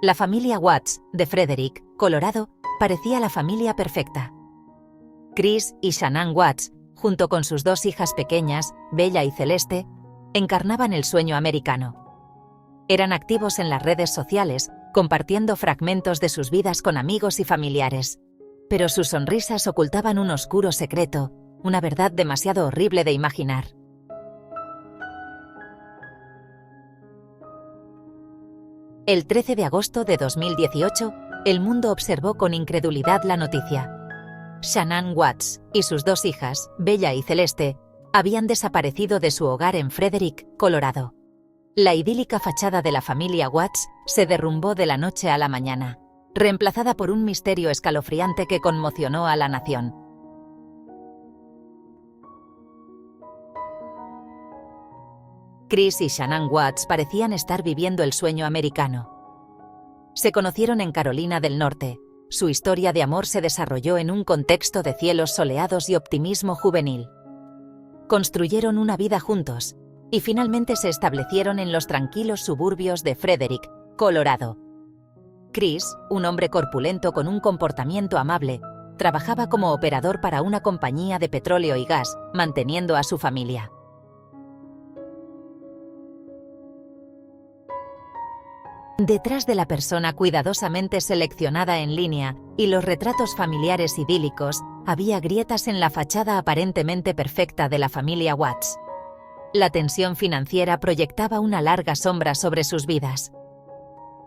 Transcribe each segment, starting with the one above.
La familia Watts, de Frederick, Colorado, parecía la familia perfecta. Chris y Shanann Watts, junto con sus dos hijas pequeñas, Bella y Celeste, encarnaban el sueño americano. Eran activos en las redes sociales, compartiendo fragmentos de sus vidas con amigos y familiares. Pero sus sonrisas ocultaban un oscuro secreto, una verdad demasiado horrible de imaginar. El 13 de agosto de 2018, el mundo observó con incredulidad la noticia. Shanann Watts y sus dos hijas, Bella y Celeste, habían desaparecido de su hogar en Frederick, Colorado. La idílica fachada de la familia Watts se derrumbó de la noche a la mañana, reemplazada por un misterio escalofriante que conmocionó a la nación. Chris y Shanann Watts parecían estar viviendo el sueño americano. Se conocieron en Carolina del Norte. Su historia de amor se desarrolló en un contexto de cielos soleados y optimismo juvenil. Construyeron una vida juntos y finalmente se establecieron en los tranquilos suburbios de Frederick, Colorado. Chris, un hombre corpulento con un comportamiento amable, trabajaba como operador para una compañía de petróleo y gas, manteniendo a su familia. Detrás de la persona cuidadosamente seleccionada en línea y los retratos familiares idílicos, había grietas en la fachada aparentemente perfecta de la familia Watts. La tensión financiera proyectaba una larga sombra sobre sus vidas.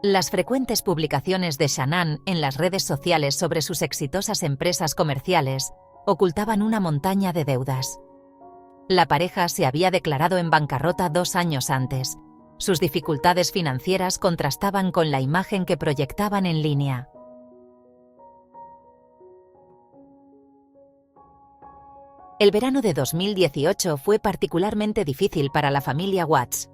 Las frecuentes publicaciones de Shanann en las redes sociales sobre sus exitosas empresas comerciales ocultaban una montaña de deudas. La pareja se había declarado en bancarrota 2 años antes. Sus dificultades financieras contrastaban con la imagen que proyectaban en línea. El verano de 2018 fue particularmente difícil para la familia Watts.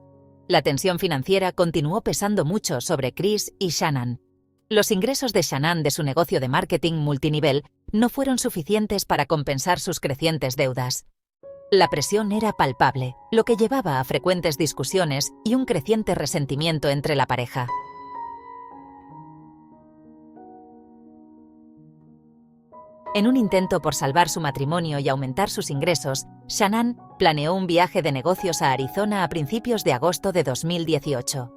La tensión financiera continuó pesando mucho sobre Chris y Shanann. Los ingresos de Shanann de su negocio de marketing multinivel no fueron suficientes para compensar sus crecientes deudas. La presión era palpable, lo que llevaba a frecuentes discusiones y un creciente resentimiento entre la pareja. En un intento por salvar su matrimonio y aumentar sus ingresos, Shanann planeó un viaje de negocios a Arizona a principios de agosto de 2018.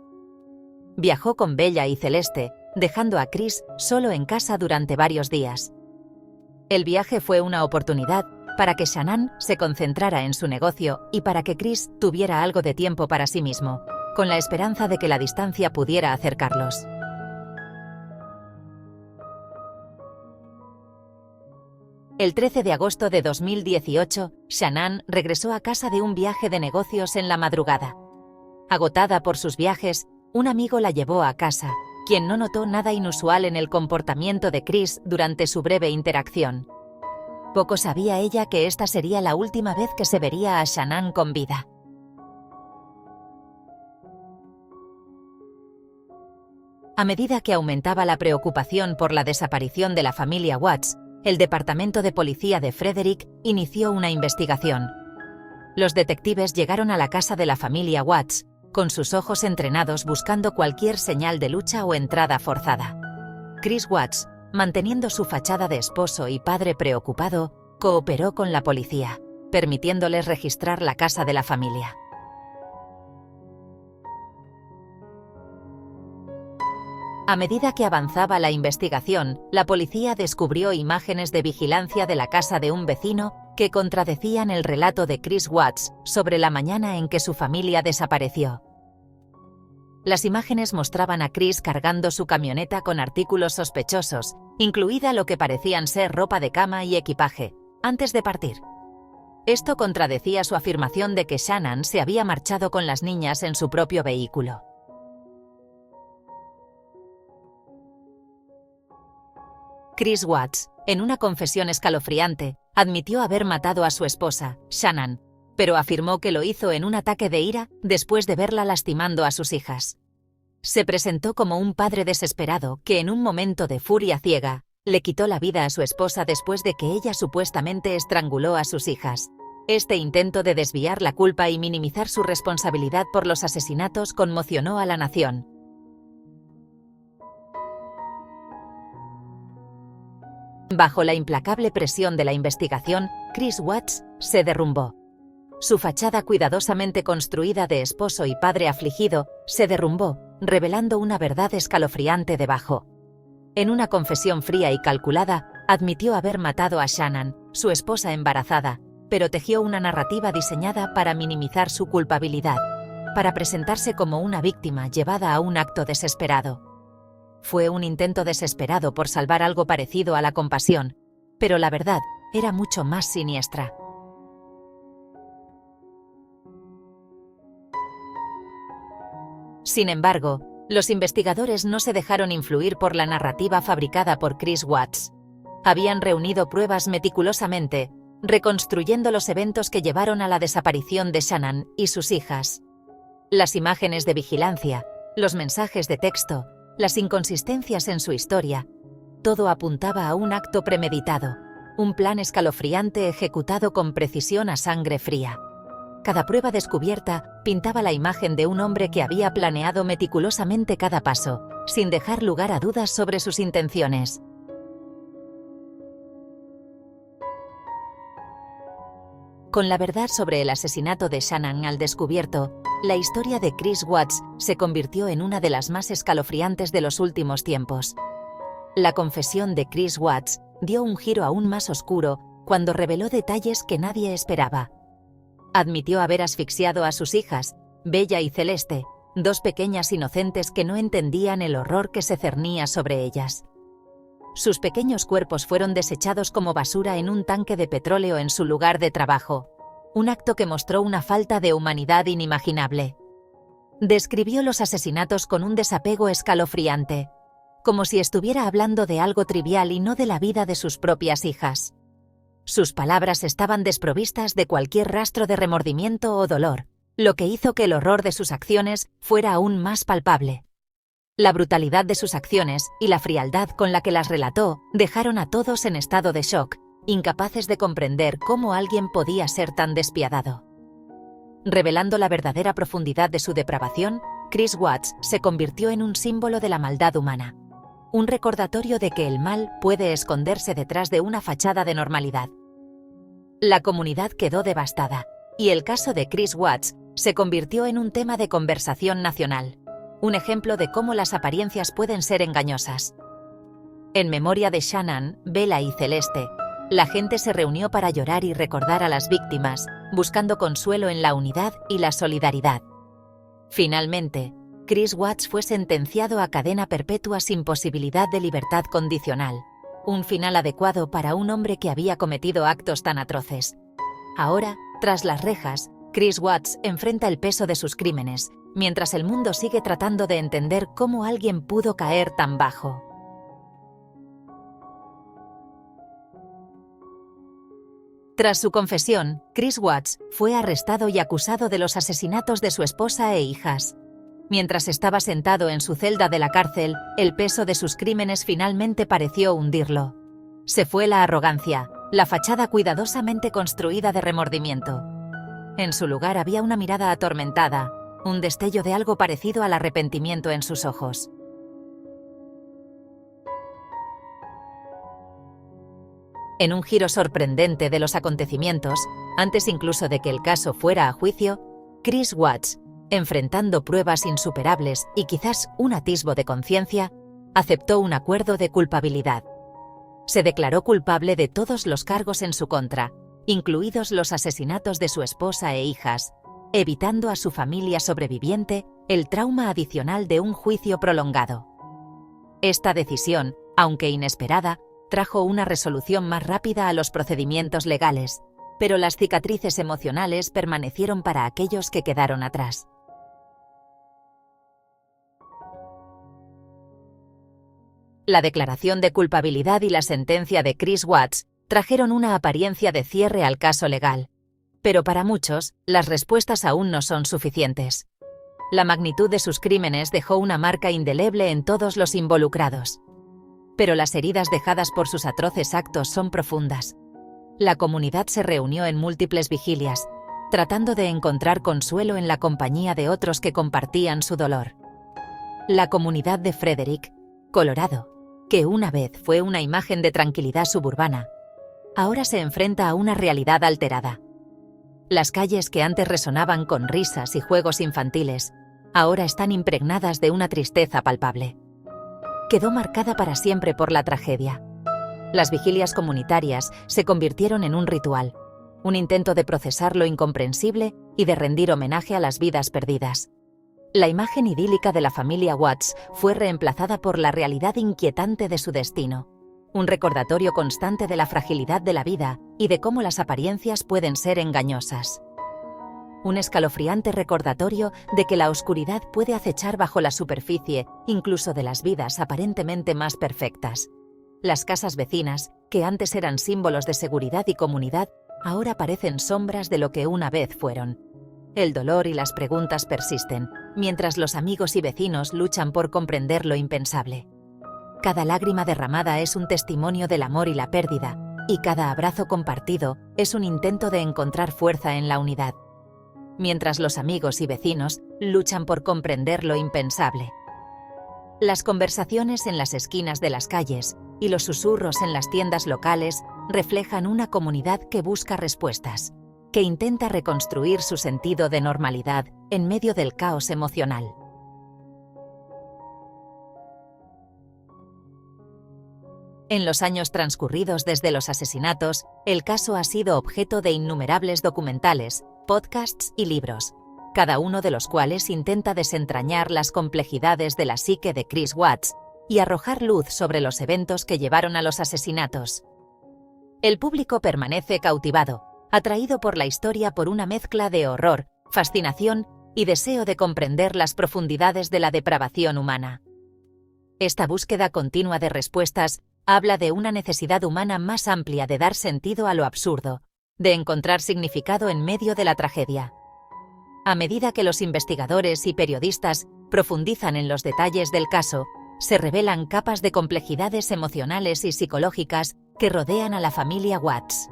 Viajó con Bella y Celeste, dejando a Chris solo en casa durante varios días. El viaje fue una oportunidad para que Shanann se concentrara en su negocio y para que Chris tuviera algo de tiempo para sí mismo, con la esperanza de que la distancia pudiera acercarlos. El 13 de agosto de 2018, Shanann regresó a casa de un viaje de negocios en la madrugada. Agotada por sus viajes, un amigo la llevó a casa, quien no notó nada inusual en el comportamiento de Chris durante su breve interacción. Poco sabía ella que esta sería la última vez que se vería a Shanann con vida. A medida que aumentaba la preocupación por la desaparición de la familia Watts, el Departamento de Policía de Frederick inició una investigación. Los detectives llegaron a la casa de la familia Watts, con sus ojos entrenados buscando cualquier señal de lucha o entrada forzada. Chris Watts, manteniendo su fachada de esposo y padre preocupado, cooperó con la policía, permitiéndoles registrar la casa de la familia. A medida que avanzaba la investigación, la policía descubrió imágenes de vigilancia de la casa de un vecino que contradecían el relato de Chris Watts sobre la mañana en que su familia desapareció. Las imágenes mostraban a Chris cargando su camioneta con artículos sospechosos, incluida lo que parecían ser ropa de cama y equipaje, antes de partir. Esto contradecía su afirmación de que Shanann se había marchado con las niñas en su propio vehículo. Chris Watts, en una confesión escalofriante, admitió haber matado a su esposa, Shanann, pero afirmó que lo hizo en un ataque de ira después de verla lastimando a sus hijas. Se presentó como un padre desesperado que en un momento de furia ciega, le quitó la vida a su esposa después de que ella supuestamente estranguló a sus hijas. Este intento de desviar la culpa y minimizar su responsabilidad por los asesinatos conmocionó a la nación. Bajo la implacable presión de la investigación, Chris Watts se derrumbó. Su fachada cuidadosamente construida de esposo y padre afligido se derrumbó, revelando una verdad escalofriante debajo. En una confesión fría y calculada, admitió haber matado a Shannon, su esposa embarazada, pero tejió una narrativa diseñada para minimizar su culpabilidad, para presentarse como una víctima llevada a un acto desesperado. Fue un intento desesperado por salvar algo parecido a la compasión, pero la verdad era mucho más siniestra. Sin embargo, los investigadores no se dejaron influir por la narrativa fabricada por Chris Watts. Habían reunido pruebas meticulosamente, reconstruyendo los eventos que llevaron a la desaparición de Shannon y sus hijas. Las imágenes de vigilancia, los mensajes de texto, las inconsistencias en su historia, todo apuntaba a un acto premeditado, un plan escalofriante ejecutado con precisión a sangre fría. Cada prueba descubierta pintaba la imagen de un hombre que había planeado meticulosamente cada paso, sin dejar lugar a dudas sobre sus intenciones. Con la verdad sobre el asesinato de Shannon al descubierto, la historia de Chris Watts se convirtió en una de las más escalofriantes de los últimos tiempos. La confesión de Chris Watts dio un giro aún más oscuro cuando reveló detalles que nadie esperaba. Admitió haber asfixiado a sus hijas, Bella y Celeste, dos pequeñas inocentes que no entendían el horror que se cernía sobre ellas. Sus pequeños cuerpos fueron desechados como basura en un tanque de petróleo en su lugar de trabajo, un acto que mostró una falta de humanidad inimaginable. Describió los asesinatos con un desapego escalofriante, como si estuviera hablando de algo trivial y no de la vida de sus propias hijas. Sus palabras estaban desprovistas de cualquier rastro de remordimiento o dolor, lo que hizo que el horror de sus acciones fuera aún más palpable. La brutalidad de sus acciones y la frialdad con la que las relató dejaron a todos en estado de shock, incapaces de comprender cómo alguien podía ser tan despiadado. Revelando la verdadera profundidad de su depravación, Chris Watts se convirtió en un símbolo de la maldad humana. Un recordatorio de que el mal puede esconderse detrás de una fachada de normalidad. La comunidad quedó devastada, y el caso de Chris Watts se convirtió en un tema de conversación nacional. Un ejemplo de cómo las apariencias pueden ser engañosas. En memoria de Shannon, Bella y Celeste, la gente se reunió para llorar y recordar a las víctimas, buscando consuelo en la unidad y la solidaridad. Finalmente, Chris Watts fue sentenciado a cadena perpetua sin posibilidad de libertad condicional, un final adecuado para un hombre que había cometido actos tan atroces. Ahora, tras las rejas, Chris Watts enfrenta el peso de sus crímenes, mientras el mundo sigue tratando de entender cómo alguien pudo caer tan bajo. Tras su confesión, Chris Watts fue arrestado y acusado de los asesinatos de su esposa e hijas. Mientras estaba sentado en su celda de la cárcel, el peso de sus crímenes finalmente pareció hundirlo. Se fue la arrogancia, la fachada cuidadosamente construida de remordimiento. En su lugar había una mirada atormentada, un destello de algo parecido al arrepentimiento en sus ojos. En un giro sorprendente de los acontecimientos, antes incluso de que el caso fuera a juicio, Chris Watts, enfrentando pruebas insuperables y quizás un atisbo de conciencia, aceptó un acuerdo de culpabilidad. Se declaró culpable de todos los cargos en su contra, incluidos los asesinatos de su esposa e hijas, evitando a su familia sobreviviente el trauma adicional de un juicio prolongado. Esta decisión, aunque inesperada, trajo una resolución más rápida a los procedimientos legales, pero las cicatrices emocionales permanecieron para aquellos que quedaron atrás. La declaración de culpabilidad y la sentencia de Chris Watts trajeron una apariencia de cierre al caso legal, pero para muchos, las respuestas aún no son suficientes. La magnitud de sus crímenes dejó una marca indeleble en todos los involucrados. Pero las heridas dejadas por sus atroces actos son profundas. La comunidad se reunió en múltiples vigilias, tratando de encontrar consuelo en la compañía de otros que compartían su dolor. La comunidad de Frederick, Colorado, que una vez fue una imagen de tranquilidad suburbana, ahora se enfrenta a una realidad alterada. Las calles que antes resonaban con risas y juegos infantiles, ahora están impregnadas de una tristeza palpable. Quedó marcada para siempre por la tragedia. Las vigilias comunitarias se convirtieron en un ritual, un intento de procesar lo incomprensible y de rendir homenaje a las vidas perdidas. La imagen idílica de la familia Watts fue reemplazada por la realidad inquietante de su destino, un recordatorio constante de la fragilidad de la vida y de cómo las apariencias pueden ser engañosas. Un escalofriante recordatorio de que la oscuridad puede acechar bajo la superficie, incluso de las vidas aparentemente más perfectas. Las casas vecinas, que antes eran símbolos de seguridad y comunidad, ahora parecen sombras de lo que una vez fueron. El dolor y las preguntas persisten, mientras los amigos y vecinos luchan por comprender lo impensable. Cada lágrima derramada es un testimonio del amor y la pérdida, y cada abrazo compartido es un intento de encontrar fuerza en la unidad. Mientras los amigos y vecinos luchan por comprender lo impensable. Las conversaciones en las esquinas de las calles y los susurros en las tiendas locales reflejan una comunidad que busca respuestas, que intenta reconstruir su sentido de normalidad en medio del caos emocional. En los años transcurridos desde los asesinatos, el caso ha sido objeto de innumerables documentales, podcasts y libros, cada uno de los cuales intenta desentrañar las complejidades de la psique de Chris Watts y arrojar luz sobre los eventos que llevaron a los asesinatos. El público permanece cautivado, atraído por la historia por una mezcla de horror, fascinación y deseo de comprender las profundidades de la depravación humana. Esta búsqueda continua de respuestas habla de una necesidad humana más amplia de dar sentido a lo absurdo, de encontrar significado en medio de la tragedia. A medida que los investigadores y periodistas profundizan en los detalles del caso, se revelan capas de complejidades emocionales y psicológicas que rodean a la familia Watts.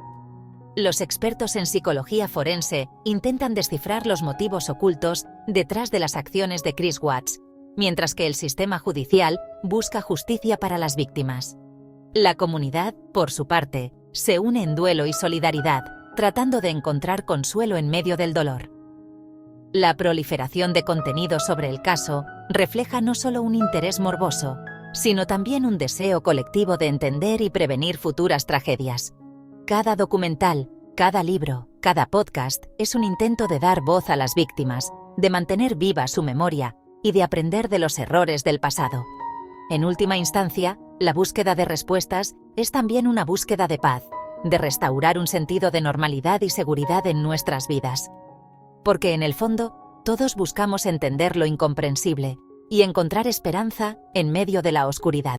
Los expertos en psicología forense intentan descifrar los motivos ocultos detrás de las acciones de Chris Watts, mientras que el sistema judicial busca justicia para las víctimas. La comunidad, por su parte, se une en duelo y solidaridad, tratando de encontrar consuelo en medio del dolor. La proliferación de contenido sobre el caso refleja no solo un interés morboso, sino también un deseo colectivo de entender y prevenir futuras tragedias. Cada documental, cada libro, cada podcast es un intento de dar voz a las víctimas, de mantener viva su memoria y de aprender de los errores del pasado. En última instancia, la búsqueda de respuestas es también una búsqueda de paz, de restaurar un sentido de normalidad y seguridad en nuestras vidas. Porque en el fondo, todos buscamos entender lo incomprensible y encontrar esperanza en medio de la oscuridad.